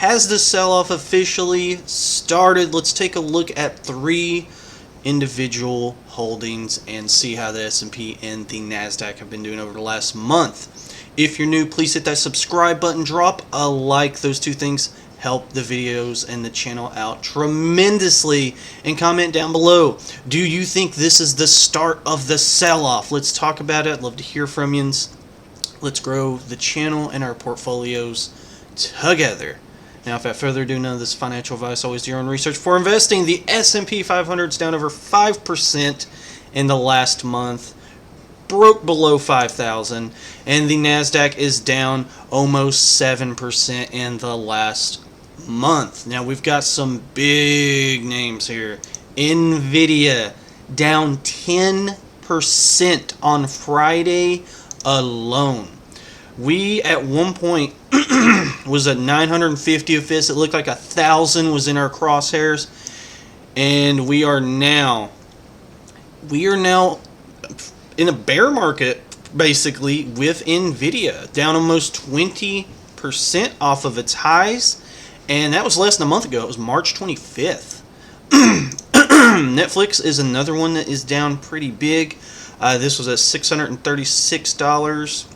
has the sell-off officially started? Let's take a look at 3 individual holdings and see how the S&P and the NASDAQ have been doing over the last month. If you're new, please hit that subscribe button, drop a like. Those 2 things help the videos and the channel out tremendously. And comment down below, do you think this is the start of the sell-off? Let's talk about it. I'd love to hear from you. Let's grow the channel and our portfolios together. Now, without further ado, none of this financial advice. Always do your own research for investing. The S&P 500 is down over 5% in the last month, broke below 5,000, and the NASDAQ is down almost 7% in the last month. Now, we've got some big names here. Nvidia down 10% on Friday alone. We at one point was at 950 of this. It looked like 1,000 was in our crosshairs, and we are now in a bear market basically with Nvidia down almost 20% off of its highs, and that was less than a month ago. It was March 25th. Netflix is another one that is down pretty big. This was at $636.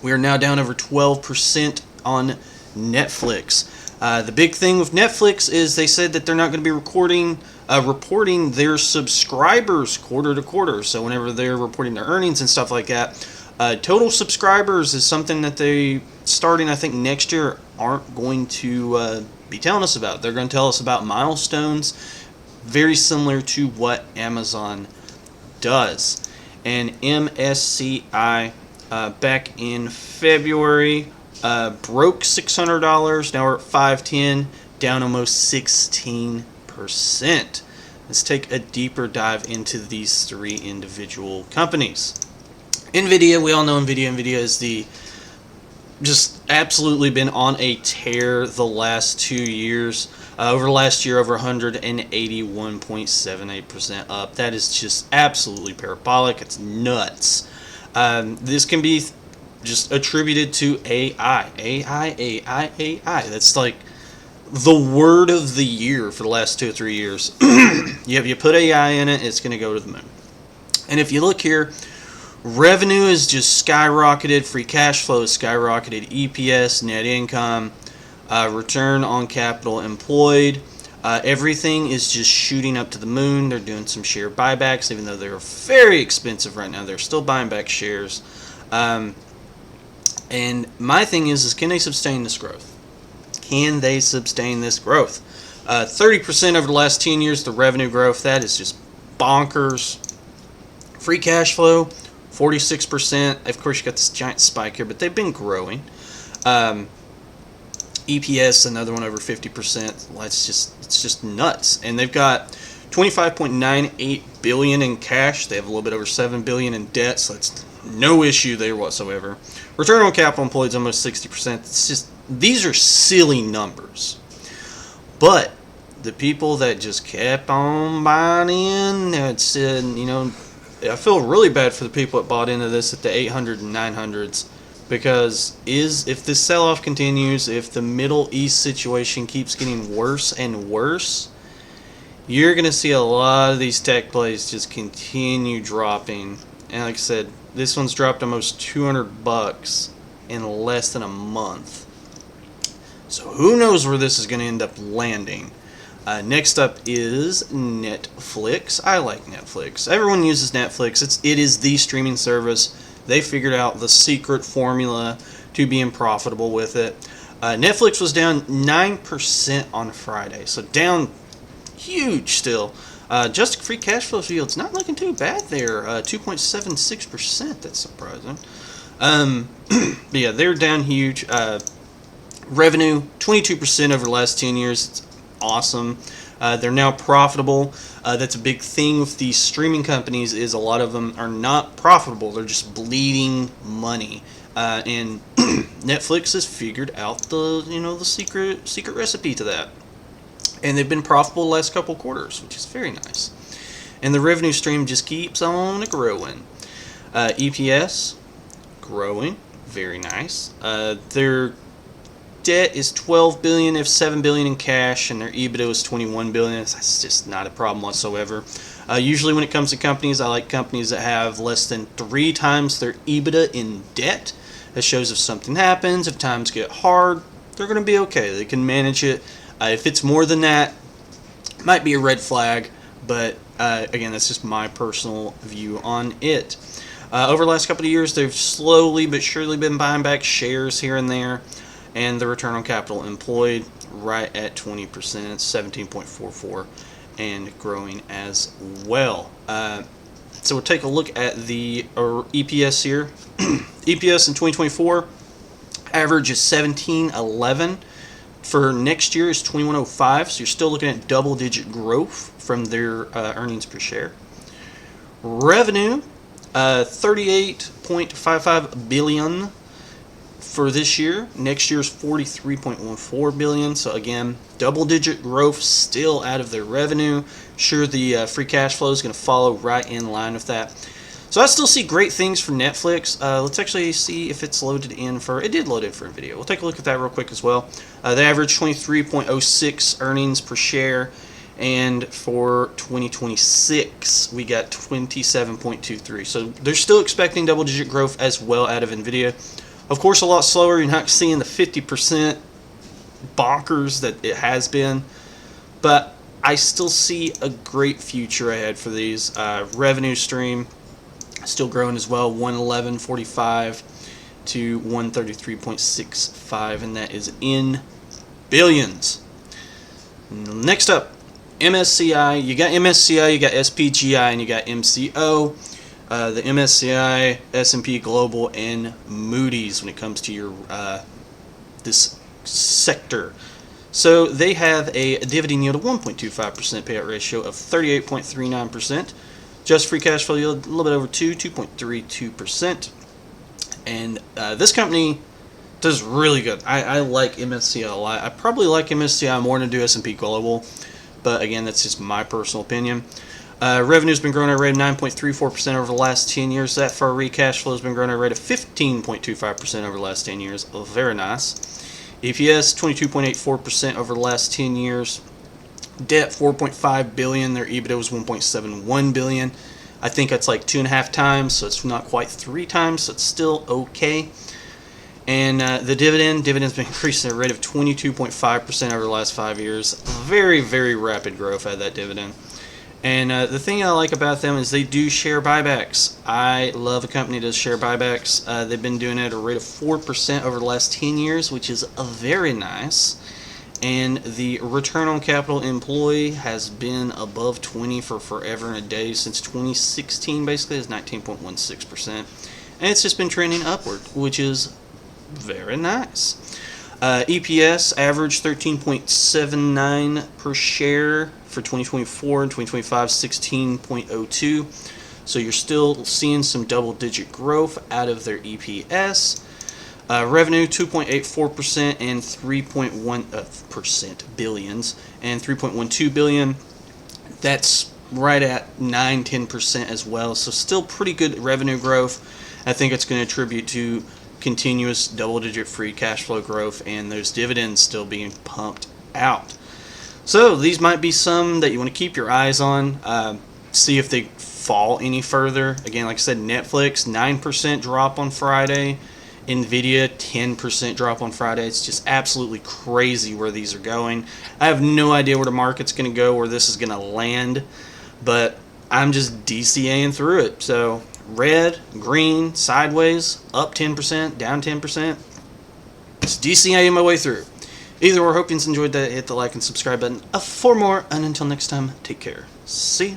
We are now down over 12% on Netflix. The big thing with Netflix is they said that they're not going to be reporting their subscribers quarter to quarter. So whenever they're reporting their earnings and stuff like that, total subscribers is something that they, starting I think next year, aren't going to be telling us about. They're going to tell us about milestones, very similar to what Amazon does. And MSCI back in February broke $600. Now we're at 510, down almost 16%. Let's take a deeper dive into these 3 individual companies. Nvidia, we all know Nvidia. Nvidia is just absolutely been on a tear the last 2 years. Over the last year, over 181.78% up. That is just absolutely parabolic. It's nuts. This can be just attributed to AI. AI. That's like the word of the year for the last 2 or 3 years. You put AI in it, it's going to go to the moon. And if you look here, revenue is just skyrocketed, free cash flow is skyrocketed, EPS, net income, return on capital employed, everything is just shooting up to the moon. They're doing some share buybacks, even though they're very expensive right now. They're still buying back shares. And my thing is can they sustain this growth? Can they sustain this growth? 30% over the last 10 years, the revenue growth, that is just bonkers. Free cash flow, 46%. Of course, you got this giant spike here, but they've been growing. EPS, another one over 50%. Well, it's just nuts. And they've got $25.98 billion in cash. They have a little bit over $7 billion in debt, so that's no issue there whatsoever. Return on capital employed is almost 60%. It's just, these are silly numbers. But the people that just kept on buying in, that said, I feel really bad for the people that bought into this at the 800 and 900s, because if this sell-off continues, if the Middle East situation keeps getting worse and worse, you're going to see a lot of these tech plays just continue dropping. And like I said, this one's dropped almost $200 in less than a month. So who knows where this is going to end up landing. Next up is Netflix. I like Netflix. Everyone uses Netflix. It is the streaming service. They figured out the secret formula to being profitable with it. Netflix was down 9% on Friday, so down huge still. Just free cash flow yield's not looking too bad there. 2.76%. That's surprising. But yeah, they're down huge. Revenue 22% over the last 10 years. It's awesome. They're now profitable. That's a big thing with these streaming companies, is a lot of them are not profitable. They're just bleeding money. And Netflix has figured out the secret recipe to that. And they've been profitable the last couple quarters, which is very nice. And the revenue stream just keeps on growing. EPS growing, very nice. Their debt is $12 billion, they have $7 billion in cash, and their EBITDA is $21 billion. That's just not a problem whatsoever. Usually when it comes to companies, I like companies that have less than 3 times their EBITDA in debt. That shows if something happens, if times get hard, they're going to be okay. They can manage it. If it's more than that, it might be a red flag, but again, that's just my personal view on it. Over the last couple of years, they've slowly but surely been buying back shares here and there, and the return on capital employed right at 20%, 17.44, and growing as well. So we'll take a look at the EPS here. EPS in 2024, average is 17.11. For next year is 21.05, so you're still looking at double-digit growth from their earnings per share. Revenue, 38.55 billion for this year. Next year's 43.14 billion. So again, double-digit growth still out of their revenue. Sure, the free cash flow is going to follow right in line with that. So I still see great things for Netflix. Let's actually see if it's loaded in for... It did load in for Nvidia. We'll take a look at that real quick as well. They average 23.06 earnings per share. And for 2026, we got 27.23. So they're still expecting double-digit growth as well out of Nvidia. Of course, a lot slower. You're not seeing the 50% bonkers that it has been. But I still see a great future ahead for these. Revenue stream still growing as well, 111.45 to 133.65, and that is in billions. Next up, MSCI. You got MSCI, you got SPGI, and you got MCO. The MSCI, S&P Global, and Moody's when it comes to your this sector. So they have a dividend yield of 1.25%, payout ratio of 38.39%. Just free cash flow yield a little bit over 2.32%. And this company does really good. I like MSCI a lot. I probably like MSCI more than I do S&P Global. But again, that's just my personal opinion. Revenue's been growing at a rate of 9.34% over the last 10 years. That free cash flow has been growing at a rate of 15.25% over the last 10 years. Oh, very nice. EPS 22.84% over the last 10 years. Debt $4.5 billion. Their EBITDA was $1.71 billion. I think that's like 2.5 times, so it's not quite 3 times, so it's still okay. And the dividend's been increasing at a rate of 22.5% over the last 5 years. Very, very rapid growth out of that dividend. And the thing I like about them is they do share buybacks. I love a company that does share buybacks. They've been doing it at a rate of 4% over the last 10 years, which is very nice. And the return on capital employed has been above 20 for forever and a day. Since 2016, basically, is 19.16%. And it's just been trending upward, which is very nice. EPS average 13.79 per share for 2024 and 2025, 16.02. So you're still seeing some double-digit growth out of their EPS. Revenue 2.84% and 3.1% billions and 3.12 billion. That's right at 9-10% as well. So still pretty good revenue growth. I think it's going to attribute to continuous double-digit free cash flow growth and those dividends still being pumped out. So these might be some that you want to keep your eyes on. See if they fall any further. Again, like I said, Netflix 9% drop on Friday. Nvidia 10% drop on Friday. It's just absolutely crazy where these are going. I have no idea where the market's going to go, where this is going to land, but I'm just DCAing through it. So red, green, sideways, up 10%, down 10%. Just DCAing my way through. Either way, hope you enjoyed that. Hit the like and subscribe button for more, and until next time, take care. See you.